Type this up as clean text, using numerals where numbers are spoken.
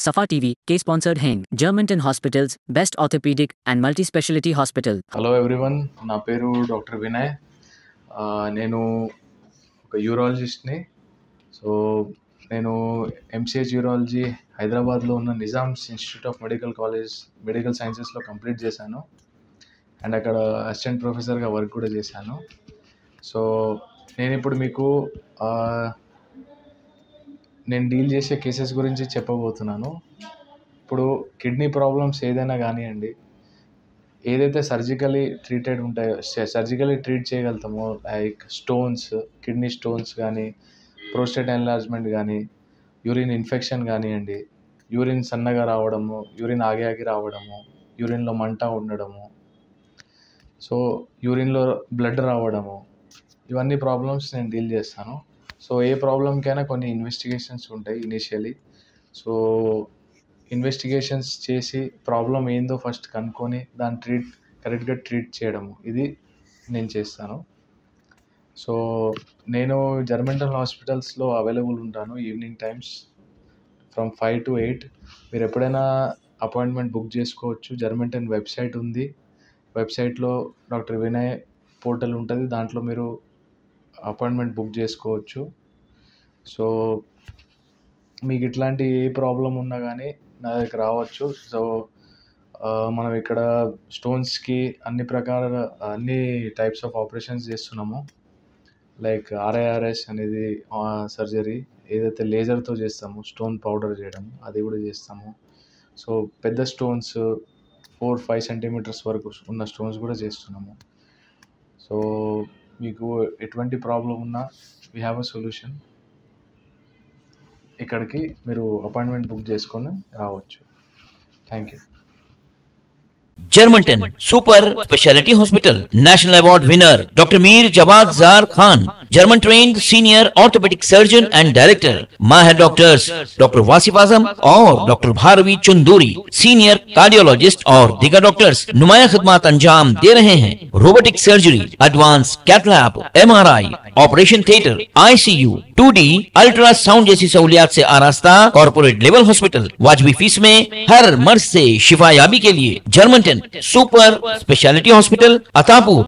Safa TV, K-sponsored Heng, Germantown Hospitals, Best Orthopedic and Multi-Speciality Hospital. Hello everyone, నా పేరు doctor Vinay. నేను ఒక యూరాలజిస్ట్ని. సో నేను ఎంసీహెచ్ యూరాలజీ హైదరాబాద్లో ఉన్న నిజామ్స్ ఇన్స్టిట్యూట్ ఆఫ్ మెడికల్ సైన్సెస్లో కంప్లీట్ చేశాను. అండ్ అక్కడ అసిస్టెంట్ ప్రొఫెసర్గా వర్క్ కూడా చేశాను. సో నేను ఇప్పుడు మీకు నేను డీల్ చేసే కేసెస్ గురించి చెప్పబోతున్నాను. ఇప్పుడు కిడ్నీ ప్రాబ్లమ్స్ ఏదైనా కానివ్వండి, ఏదైతే సర్జికలీ ట్రీట్ చేయగలుగుతామో, లైక్ స్టోన్స్, కిడ్నీ స్టోన్స్ కానీ, ప్రోస్టేట్ ఎన్లార్జ్మెంట్ కానీ, యూరిన్ ఇన్ఫెక్షన్ కానివ్వండి, యూరిన్ సన్నగా రావడము, యూరిన్ ఆగి రావడము, యూరిన్లో మంట ఉండడము, సో యూరిన్లో బ్లడ్ రావడము, ఇవన్నీ ప్రాబ్లమ్స్ నేను డీల్ చేస్తాను. సో ఏ ప్రాబ్లంకైనా కొన్ని ఇన్వెస్టిగేషన్స్ ఉంటాయి ఇనిషియలీ. సో ఇన్వెస్టిగేషన్స్ చేసి ప్రాబ్లం ఏందో ఫస్ట్ కనుక్కొని దాన్ని కరెక్ట్గా ట్రీట్ చేయడము, ఇది నేను చేస్తాను. సో నేను జర్మంటన్ హాస్పిటల్స్లో అవైలబుల్ ఉంటాను ఈవినింగ్ టైమ్స్ ఫ్రమ్ 5 to 8. మీరు ఎప్పుడైనా అపాయింట్మెంట్ బుక్ చేసుకోవచ్చు. జర్మంటన్ వెబ్సైట్ ఉంది. వెబ్సైట్లో డాక్టర్ వినయ్ పోర్టల్ ఉంటుంది, దాంట్లో మీరు అపాయింట్మెంట్ బుక్ చేసుకోవచ్చు. సో మీకు ఇట్లాంటి ఏ ప్రాబ్లం ఉన్నా కానీ నా దగ్గర రావచ్చు. సో మనం ఇక్కడ స్టోన్స్కి అన్ని టైప్స్ ఆఫ్ ఆపరేషన్స్ చేస్తున్నాము. లైక్ RIRS అనేది సర్జరీ, ఏదైతే లేజర్తో చేస్తాము, స్టోన్ పౌడర్ చేయడం, అది కూడా చేస్తాము. సో పెద్ద స్టోన్స్ 4-5 centimeters వరకు ఉన్న స్టోన్స్ కూడా చేస్తున్నాము. సో మీకు ఎటువంటి ప్రాబ్లం ఉన్నా వీ హ్యావ్ అ సొల్యూషన్. ఇక్కడికి మీరు అపాయింట్మెంట్ బుక్ చేసుకొని రావచ్చు. Thank you. Germantown Super Speciality Hospital, National Award winner Dr. Mir Jawad Zar Khan, German trained senior orthopedic surgeon and director. Mahir doctors Dr. Wasif Azam और Dr. Bharvi Chunduri, senior cardiologist और दिगर doctors नुमाया खिदमत अंजाम दे रहे हैं. Robotic surgery, advance cath lab, MRI, operation theatre, ICU, 2D ultrasound जैसी सहूलियात से आरास्ता कॉर्पोरेट लेवल हॉस्पिटल. वाजबी फीस में हर मर्ज से शिफायाबी के लिए German super speciality hospital, Attapur.